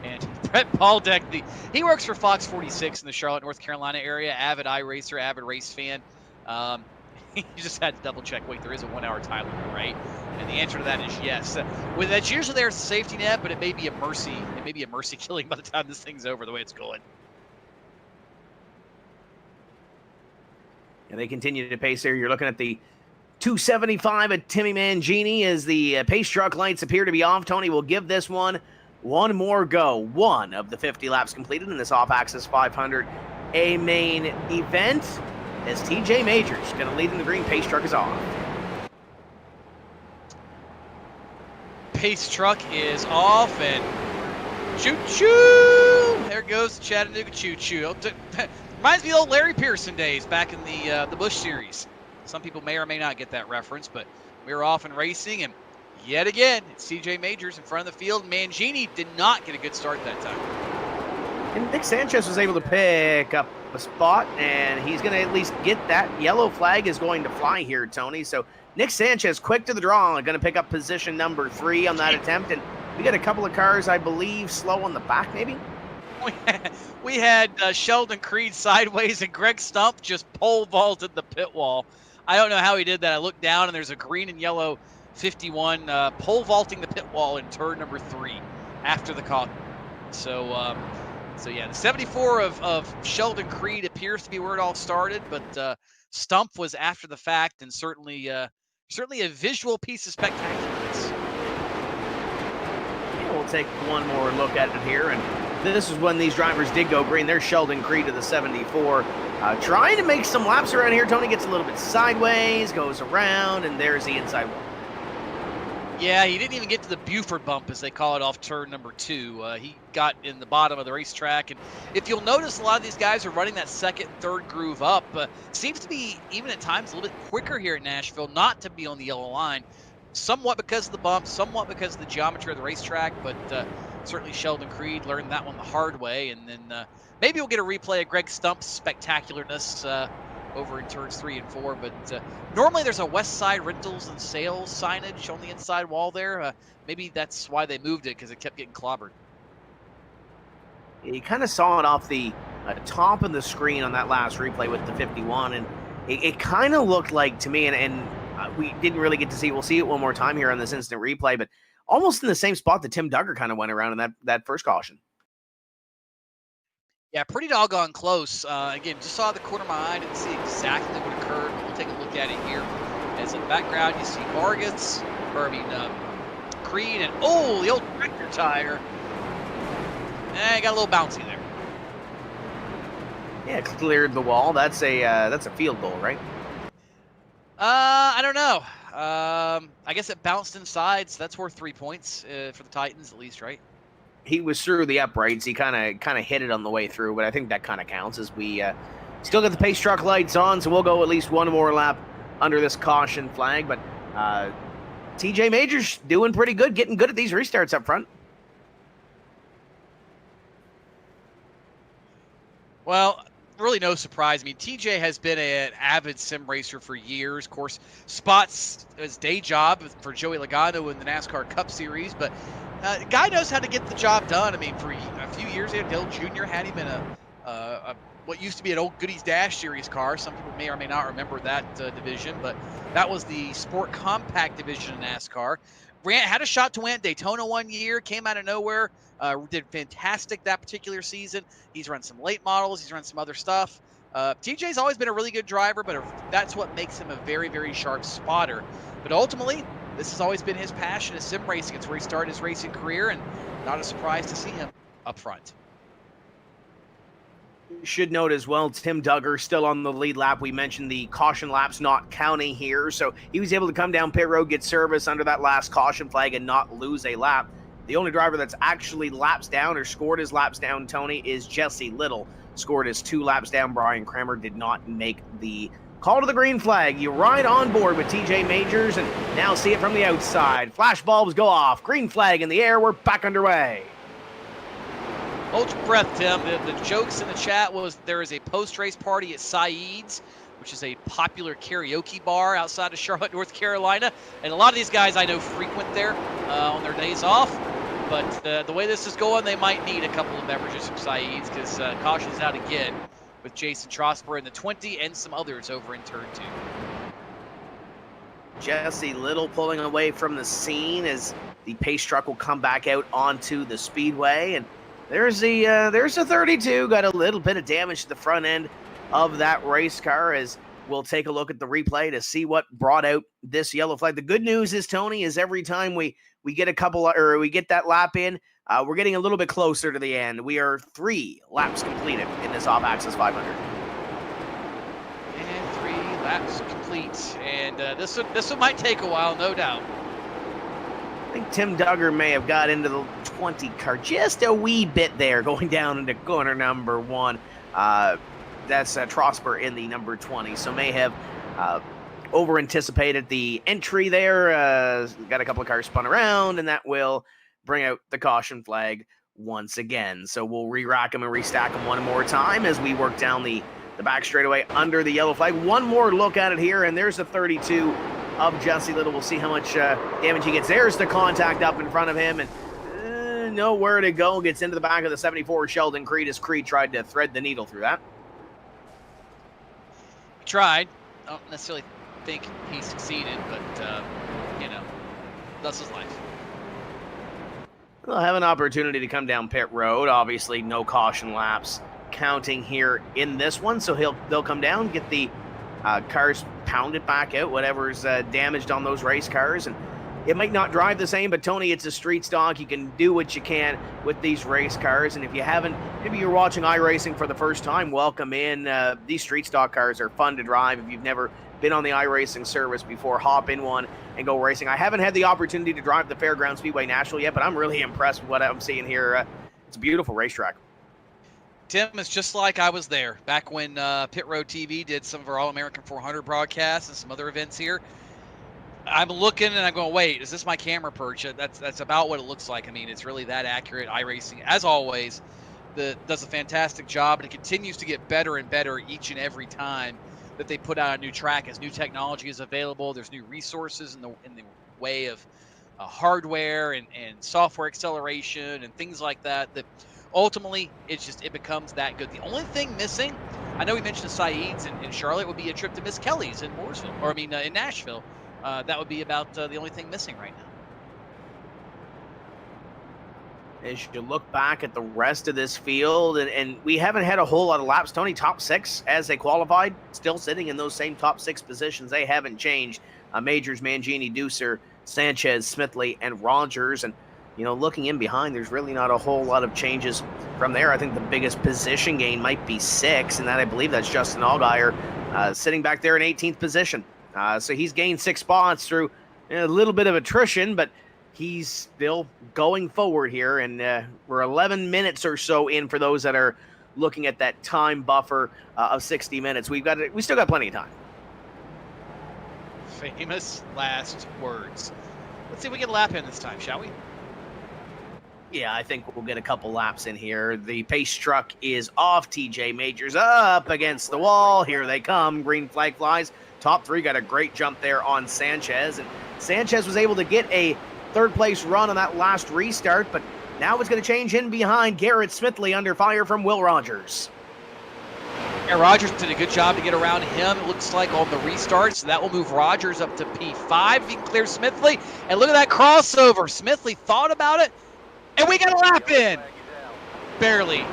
And Brett Baldeck, he works for Fox 46 in the Charlotte, North Carolina area, avid iRacer, avid race fan. You just had to double check. Wait, there is a 1-hour time limit, right? And the answer to that is yes. That's usually there's a safety net, but it may be a mercy. It may be a mercy killing by the time this thing's over, the way it's going. And they continue to pace here. You're looking at the 275 at Timmy Mangini as the pace truck lights appear to be off. Tony will give this one more go. One of the 50 laps completed in this off-axis 500 A main event. as TJ Majors going to lead in the green. Pace truck is off. Pace truck is off, and choo-choo! There goes the Chattanooga choo-choo. Reminds me of old Larry Pearson days back in the Busch Series. Some people may or may not get that reference, but we were off and racing, and yet again, it's TJ Majors in front of the field. Mangini did not get a good start that time. And Nick Sanchez was able to pick up a spot, and he's going to at least get that. Yellow flag is going to fly here, Tony. So Nick Sanchez, quick to the draw, going to pick up position number 3 on that attempt. And we got a couple of cars, I believe, slow on the back, maybe? We had Sheldon Creed sideways, and Greg Stump just pole vaulted the pit wall. I don't know how he did that. I looked down, and there's a green and yellow 51 pole vaulting the pit wall in turn number 3 after the caution. So yeah, the 74 of Sheldon Creed appears to be where it all started, but Stump was after the fact, and certainly a visual piece of spectacularness. Yeah, we'll take one more look at it here, and this is when these drivers did go green. There's Sheldon Creed to the 74, trying to make some laps around here. Tony gets a little bit sideways, goes around, and there's the inside wall. Yeah, he didn't even get to the Buford bump, as they call it, off turn number 2. He got in the bottom of the racetrack. And if you'll notice, a lot of these guys are running that second and third groove up. Seems to be, even at times, a little bit quicker here at Nashville, not to be on the yellow line. Somewhat because of the bump, somewhat because of the geometry of the racetrack, but certainly Sheldon Creed learned that one the hard way. And then maybe we'll get a replay of Greg Stump's spectacularness over in turns 3 and 4, but normally there's a West Side Rentals and Sales signage on the inside wall there. Maybe that's why they moved it, because it kept getting clobbered. You kind of saw it off the top of the screen on that last replay with the 51, and it kind of looked like to me, and we didn't really get to see it. We'll see it one more time here on this instant replay, but almost in the same spot that Tim Duggar kind of went around in that first caution. Yeah, pretty doggone close. Again, just saw the corner of my eye. Didn't see exactly what occurred, but we'll take a look at it here. As in the background, you see Creed, and the old tractor tire. Got a little bouncy there. Yeah, cleared the wall. That's a field goal, right? I don't know. I guess it bounced inside, so that's worth 3 points for the Titans at least, right? He was through the uprights. He kind of hit it on the way through, but I think that kind of counts as we still got the pace truck lights on, so we'll go at least one more lap under this caution flag. But TJ Majors doing pretty good, getting good at these restarts up front. Well, really no surprise. I mean, TJ has been an avid sim racer for years. Of course, spots his day job for Joey Logano in the NASCAR Cup Series, but guy knows how to get the job done. I mean, for a few years, Dale Jr. had him in a what used to be an old Goodies Dash Series car. Some people may or may not remember that division, but that was the Sport Compact division in NASCAR. Had a shot to win at Daytona one year, came out of nowhere, did fantastic that particular season. He's run some late models. He's run some other stuff. TJ's always been a really good driver, but that's what makes him a very, very sharp spotter. But ultimately, this has always been his passion, is sim racing. It's where he started his racing career, and not a surprise to see him up front. Should note as well, Tim Duggar still on the lead lap. We mentioned the caution laps not counting here, so he was able to come down pit road, get service under that last caution flag, and not lose a lap. The only driver that's actually laps down or scored his laps down, Tony, is Jesse Little. Scored his 2 laps down. Brian Kramer did not make the call to the green flag. You ride on board with TJ Majors, and now see it from the outside. Flash bulbs go off. Green flag in the air. We're back underway. Hold your breath, Tim. The jokes in the chat was there is a post-race party at Saeed's, which is a popular karaoke bar outside of Charlotte, North Carolina. And a lot of these guys I know frequent there on their days off. But the way this is going, they might need a couple of beverages from Saeed's, because caution's out again with Jason Trosper in the 20 and some others over in turn 2. Jesse Little pulling away from the scene as the pace truck will come back out onto the speedway. And there's a 32. Got a little bit of damage to the front end of that race car, as we'll take a look at the replay to see what brought out this yellow flag. The good news is, Tony, is every time we get we get that lap in, we're getting a little bit closer to the end. We are 3 laps completed in this off-axis 500. laps complete, and this one might take a while, no doubt. I think Tim Duggar may have got into the 20 car just a wee bit there, going down into corner number 1. That's Trosper in the number 20, so may have over-anticipated the entry there. Got a couple of cars spun around, and that will bring out the caution flag once again. So we'll re-rack them and restack them one more time as we work down the back straightaway under the yellow flag. One more look at it here, and there's the 32 of Jesse Little. We'll see how much damage he gets. There's the contact up in front of him, and nowhere to go. Gets into the back of the 74 Sheldon Creed as Creed tried to thread the needle through that. He tried. I don't necessarily think he succeeded, but, that's his life. They'll have an opportunity to come down pit road. Obviously, no caution laps counting here in this one, so they'll come down, get the cars pounded back out, whatever's damaged on those race cars, and it might not drive the same, but Tony, it's a street stock. You can do what you can with these race cars, and if you haven't, maybe you're watching iRacing for the first time, welcome in. These street stock cars are fun to drive. If you've never been on the iRacing service before, hop in one and go racing. I haven't had the opportunity to drive the Fairground Speedway National yet, but I'm really impressed with what I'm seeing here. It's a beautiful racetrack. Tim, it's just like I was there back when Pit Road TV did some of our All-American 400 broadcasts and some other events here. I'm looking and I'm going, wait, is this my camera perch? That's about what it looks like. I mean, it's really that accurate. iRacing, as always, does a fantastic job, and it continues to get better and better each and every time that they put out a new track. As new technology is available, there's new resources in the way of hardware and software acceleration and things like that. That ultimately, it becomes that good. The only thing missing, I know we mentioned the Saeeds in Charlotte, would be a trip to Miss Kelly's in Mooresville, or in Nashville. That would be about the only thing missing right now. As you look back at the rest of this field, and we haven't had a whole lot of laps. Tony, top 6 as they qualified, still sitting in those same top 6 positions. They haven't changed. Majors, Mangini, Deucer, Sanchez, Smithley, and Rogers. And, looking in behind, there's really not a whole lot of changes from there. I think the biggest position gain might be 6, and that I believe that's Justin Allgaier sitting back there in 18th position. So he's gained 6 spots through a little bit of attrition, but he's still going forward here, and we're 11 minutes or so in for those that are looking at that time buffer of 60 minutes. We still got plenty of time. Famous last words. Let's see if we get a lap in this time, shall we? Yeah, I think we'll get a couple laps in here. The pace truck is off. TJ Majors up against the wall. Here they come. Green flag flies. Top 3 got a great jump there on Sanchez, and Sanchez was able to get a third-place run on that last restart, but now it's going to change in behind. Garrett Smithley under fire from Will Rogers. Yeah, Rogers did a good job to get around him, it looks like, on the restart, so that will move Rogers up to P5. He can clear Smithley, and look at that crossover. Smithley thought about it, and we got a lap in. Barely,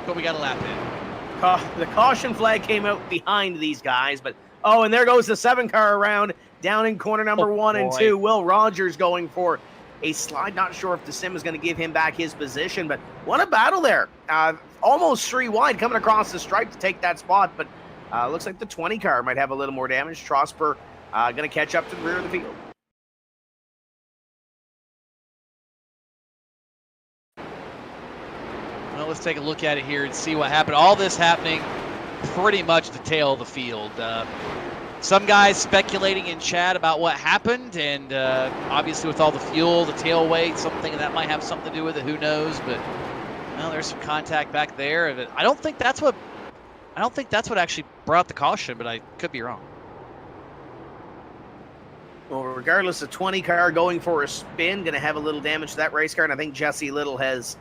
but we got a lap in. The caution flag came out behind these guys, but and there goes the 7-car around down in corner number 1 and 2. Will Rogers going for a slide. Not sure if the sim is going to give him back his position, but what a battle there. Almost 3 wide coming across the stripe to take that spot, but looks like the 20 car might have a little more damage. Trosper going to catch up to the rear of the field. Well, let's take a look at it here and see what happened. All this happening pretty much the tail of the field. Some guys speculating in chat about what happened, and obviously with all the fuel, the tail weight, something that might have something to do with it. Who knows? But there's some contact back there. I don't think that's what actually brought the caution, but I could be wrong. Well, regardless, the 20 car going for a spin, going to have a little damage to that race car, and I think Jesse Little has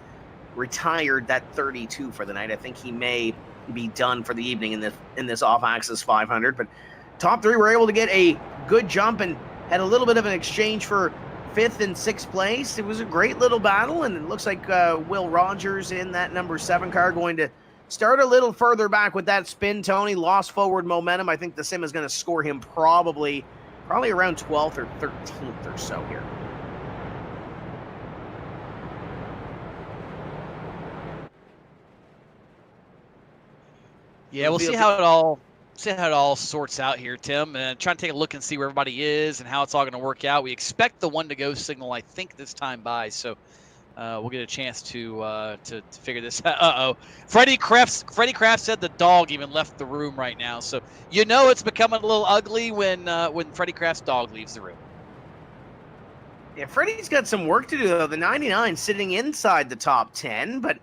retired that 32 for the night. I think he may be done for the evening in this off-axis 500, but top 3 were able to get a good jump and had a little bit of an exchange for 5th and 6th place. It was a great little battle, and it looks like Will Rogers in that number 7 car going to start a little further back with that spin. Tony lost forward momentum. I think the sim is going to score him probably around 12th or 13th or so here. Yeah, we'll see how it all See how it all sorts out here, Tim, and trying to take a look and see where everybody is and how it's all going to work out. We expect the 1-to-go signal, I think, this time by, so we'll get a chance to figure this out. Uh-oh. Freddie Kraft said the dog even left the room right now, so you know it's becoming a little ugly when Freddie Kraft's dog leaves the room. Yeah, Freddie's got some work to do, though. The 99 sitting inside the top 10, but